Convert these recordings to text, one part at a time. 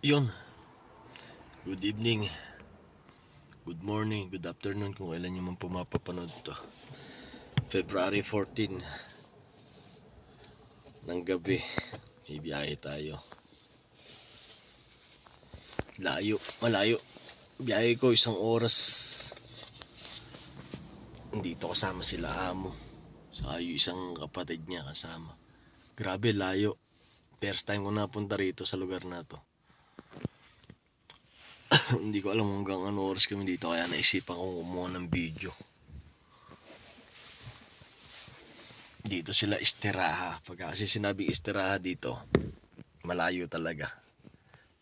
Yun, good evening, good morning, good afternoon kung kailan nyo man pumapapanood to. February 14 ng gabi, ibiyahe tayo. Malayo. Biyahe ko 1 oras. Dito kasama sila amo. Saka yung isang kapatid niya kasama. Grabe, layo. First time ko napunta rito sa lugar na to. Hindi ko alam hanggang ano oras kami dito, kaya naisipan kong kumuha ng video. Dito sila istiraha. Pagka kasi sinabing istiraha dito, malayo talaga.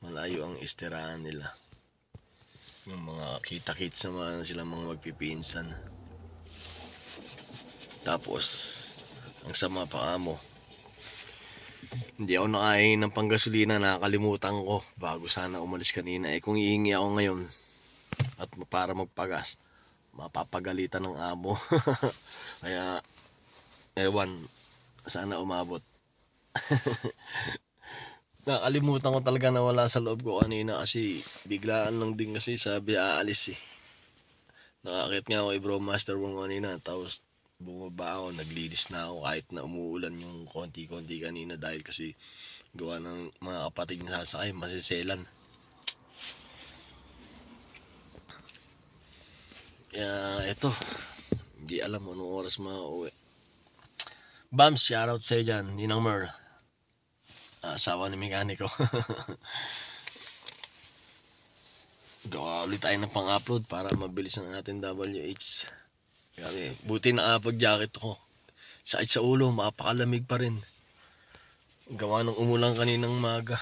Malayo ang istirahan nila. Yung mga kita-kits naman sila mga magpipinsan. Tapos ang sama pa mo, hindi ako nakain ng panggasolina, nakakalimutan ko bago sana umalis kanina. Kung ihingi ako ngayon at para magpagas, mapapagalitan ng amo. Kaya ewan, sana umabot. Nakalimutan ko talaga na wala sa loob ko kanina kasi biglaan lang din kasi sabi aalis eh. Nakakit nga ako Bro Master Wong kanina, tapos bumaba ako, naglilis na ako kahit na umuulan yung konti-konti kanina dahil kasi gawa ng mga kapatid niya sasakay, masiselan. Ito, hindi alam anong oras mauwi. Bams, shoutout sa'yo dyan, Ninang Merl. Asawa ni mekaniko. Gawa ulit tayo ng pang-upload para mabilis ang ating WH. Grabe, buti nakapag-jacket ko. Sakit sa ulo, mapakalamig pa rin. Gawa ng umulan kaninang maga.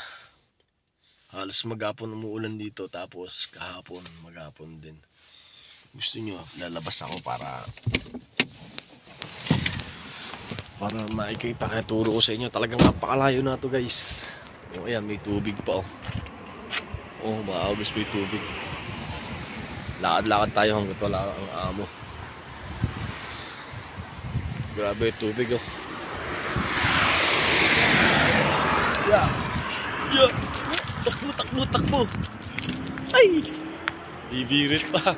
Halos maghapon umuulan dito, tapos kahapon maghapon din. Gusto nyo, lalabas ako para makikita kaya turo ko sa inyo. Talagang napakalayo na to guys. O ayan, may tubig pa oh. Oh, maagos may tubig. Lakad-lakad tayo hanggat wala ang amo. Grabe tubig oh. Takbo. Ay! Bibirit pa.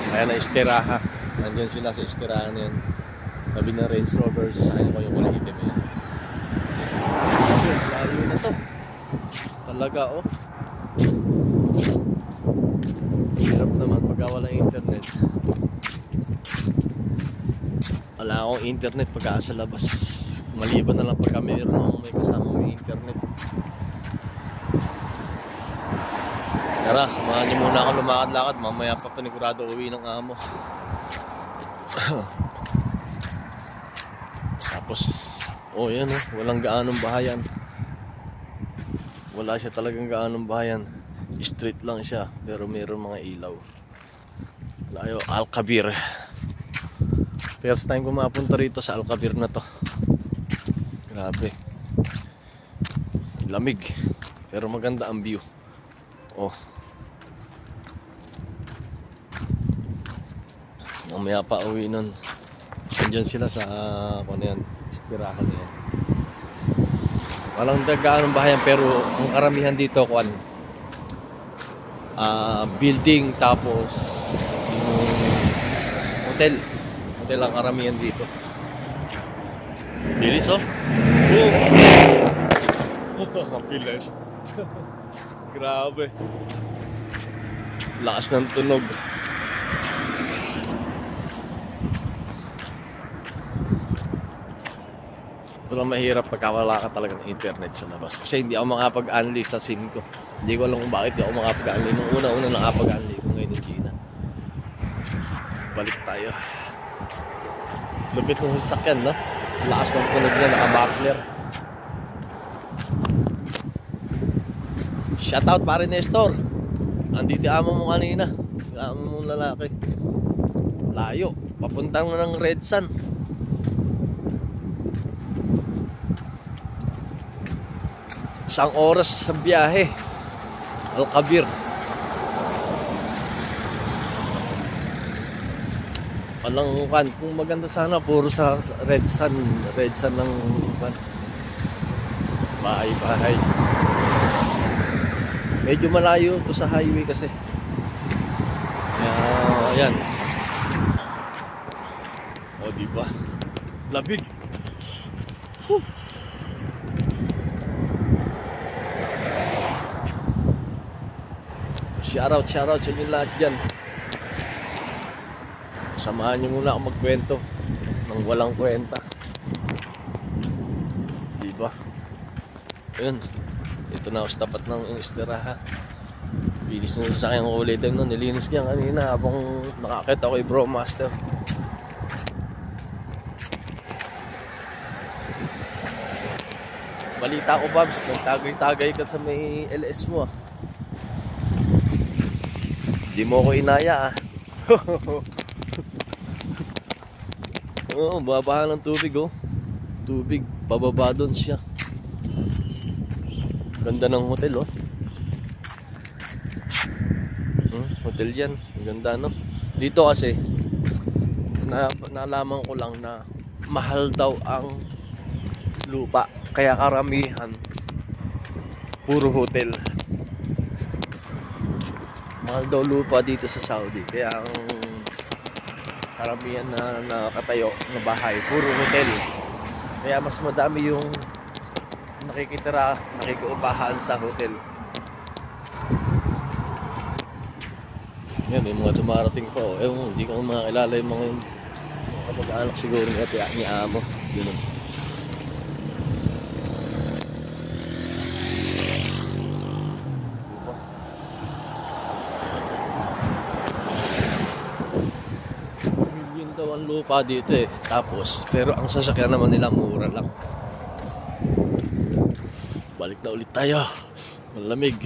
Kaya na istiraha. Nandyan sila sa istirahan yan. Tabi ng Range Rover. Sasakyan ko yung kulay itim yan. Layo na to. Talaga oh. Hirap naman pagka walang internet. Wala akong internet pagka sa labas. Maliban na lang pagka mayroon akong may kasama may internet. Tara, samahan niyo muna ako lumakad-lakad. Mamaya pa panigurado uwi ng amo. Tapos, oh yan oh, walang gaanong bahayan. Wala siya talagang gaanong bahayan. Street lang siya, pero mayroon mga ilaw. Layo, Alcabir. First time ko mapunta rito sa Alcabir na to. Grabe. Lamig, pero maganda ang view. Oh. Mamaya pa uwi nun. Andyan sila sa kung yan, istirahan na yan. Walang gaanong bahayan, pero ang karamihan dito kuan building, tapos yung hotel ang karamihan dito. Bilis oh. Bilis. Grabe. Lakas ng tunog. Ito lang mahirap pagka wala ka talaga ng internet sa labas. Kasi hindi ako makapag-unli sa SIM ko. Hindi ko alam kung bakit hindi ako makapag-unli. Nung una nakapag-unli ko, ngayon hindi na. Balik tayo. Lupit ng sasakyan, no? Lakas ng tunog niya, naka-backler. Shoutout pare Nestor. Andito amo mo kanina. Amo mong lalaki. Layo. Papuntang ng Red Sun. Isang oras sa biyahe. Alcabir. Walang kan, kung maganda sana puro sa red sun ng kan. Bahay-bahay. Medyo malayo to sa highway kasi. Ayan. O, diba? Labig. Whew. Shoutout sa inyo lahat dyan. Samahan nyo muna ako magkwento ng walang kwenta. Diba? Ayun. Ito na ako sa tapat ng istiraha. Bilis na sa akin ko ulit no. Nilinis niya kanina habang nakakita ako kay Bro Master. Balita ko, Babs, nagtagay-tagay ka sa may LS mo ah. Hindi mo ko inaya ah. Oo, babahan ng tubig oh. Tubig, pababa doon siya. Ganda ng hotel oh. Hotel yan, ganda no. Dito kasi nalaman ko lang na mahal daw ang lupa, kaya karamihan puro hotel. Mahal daw lupa dito sa Saudi, kaya ang karamihan na nakatayo na bahay puro hotel. Kaya mas madami yung nakikiupahan sa hotel. Yan, may mga dumarating pa oh. Hindi ko makakilala yung mga kapag-anak siguro ni Amo. Ganun. Million daw ang lupa dito eh. Tapos, pero ang sasakyan naman nila mura lang. Balik na ulit tayo. Malamig.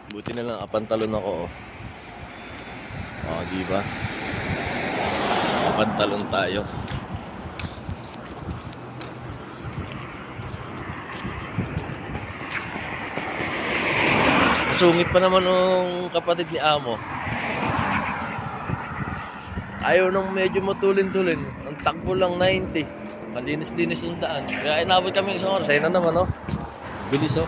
Buti na lang kapantalon ako oh. Oh, di ba? Kapantalon tayo. Sungit pa naman ng kapatid ni Amo. Ayaw nung medyo matulin-tulin. Ang takbo lang 90. Malinis-linis yung daan. Kaya inabot kami isang oras. Ayun na naman oh. Bilis oh.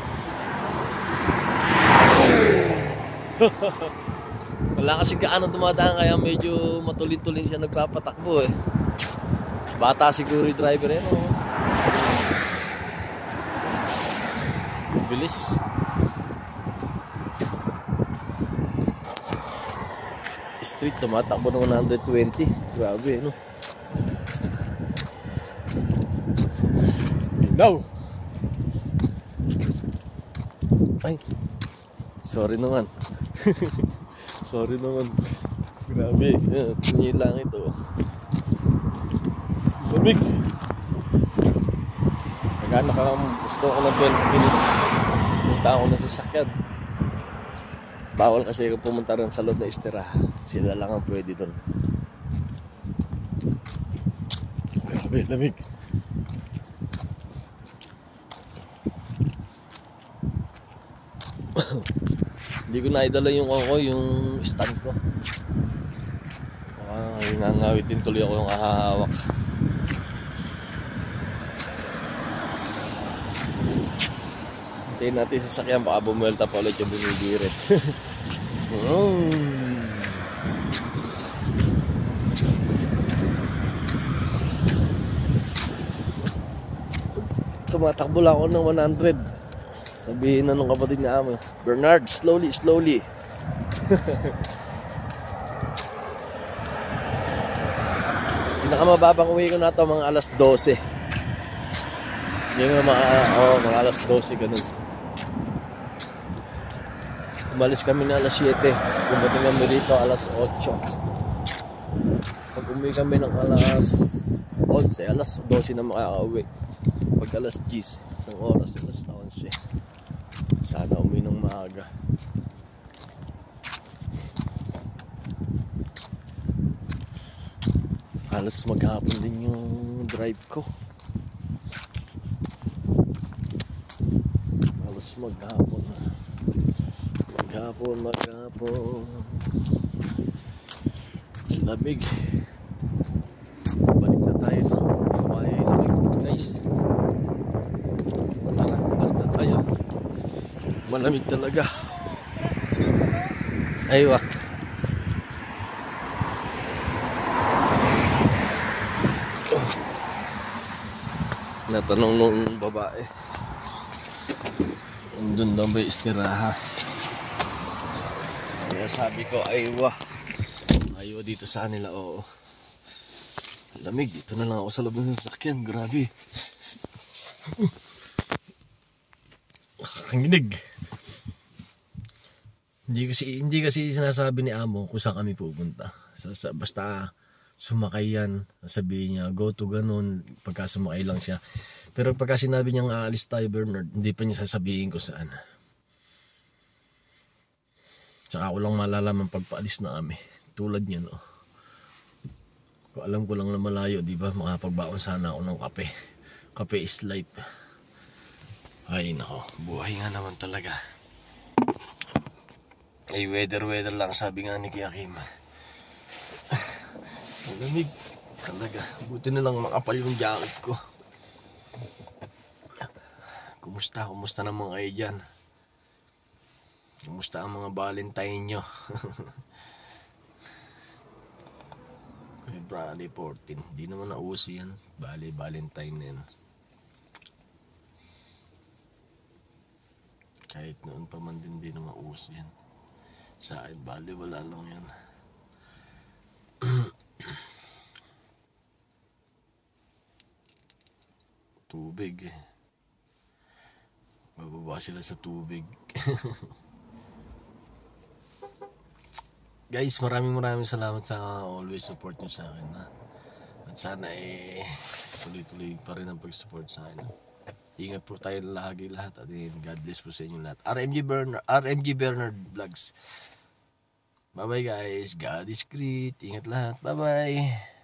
Wala kasi gaano dumadaan, kaya medyo matulin-tulin siya nagpapatakbo eh. Bata siguro yung driver eh no? Bilis. Street tumatakbo ng 120. Grabe no. No. Ay. Sorry naman. Sorry naman. Grabe. Tingin lang ito. Lamig. Nagana ka gusto ko ng 20 minutes. Punta ako na sa sakyan. Bawal kasi kung pumunta rin sa loob na istiraha. Sila lang ang pwede doon. Grabe, lamig. Hindi ko naidala yung stand ko. Nangawit din tuloy ako yung kahahawak. Hintayin natin sa sakyan, baka bumuelta pa ulit yung bumibirit. Tumatakbo lang ako ng 100. Sabihin na nung kapatid niya Amo, Bernard, slowly, slowly. Pinakamababang uwi ko na ito mga alas 12. Yung mga alas 12 ganun. Umalis kami na alas 7. Dumating kami dito alas 8. Pag umuwi kami ng alas 11, alas 12 na makaka-uwi. Pag alas 10, isang oras, alas 11. Sana umuwi ng maaga. Halos maghapon din yung drive ko. Halos maghapon. Maghapon. lamig. Balik na tayo. Ay, lamig guys. Tara, balik na tayo. Malamig talaga. Aywa. Natanong nung babae, doon daw ba istiraha? Kaya sabi ko, aywa dito sa kanila. Oo, lamig. Dito na lang ako sa loob ng sasakyan. Grabe. Kanginig. Hindi kasi sinasabi ni Amo kung saan kami pupunta. Basta sumakay yan, sabihin niya go to ganun, pagka sumakay lang siya. Pero pagka sinabi niyang aalis tayo, Bernard, hindi pa niya sasabihin kung saan. Saka ko lang malalaman pagpaalis na kami. Tulad niya, no? Kung alam ko lang na malayo, di ba, makapagbaon sana ako ng kape. Kape is life. Ay nako, buhay nga naman talaga. Ay weather lang, sabi nga ni Kuya Kim. Malamig talaga. Buti na lang makapal yung jacket ko. Kumusta naman kayo dyan? Kumusta ang mga Valentine nyo? February 14. Di naman nauso yan. Valentine na yan. Kahit noon pa man din, di naman uso yan. Sa akin, wala lang yan. Tubig. Bababa sila sa tubig. Guys, maraming salamat sa always support nyo sa akin. Ha? At sana tuloy-tuloy pa rin ang pag-support sa akin. Ha? Ingat po tayo lagi lahat. At God bless po sa inyo lahat. RMG Bernard Vlogs. Bye bye guys. God is great. Ingat lahat. Bye bye.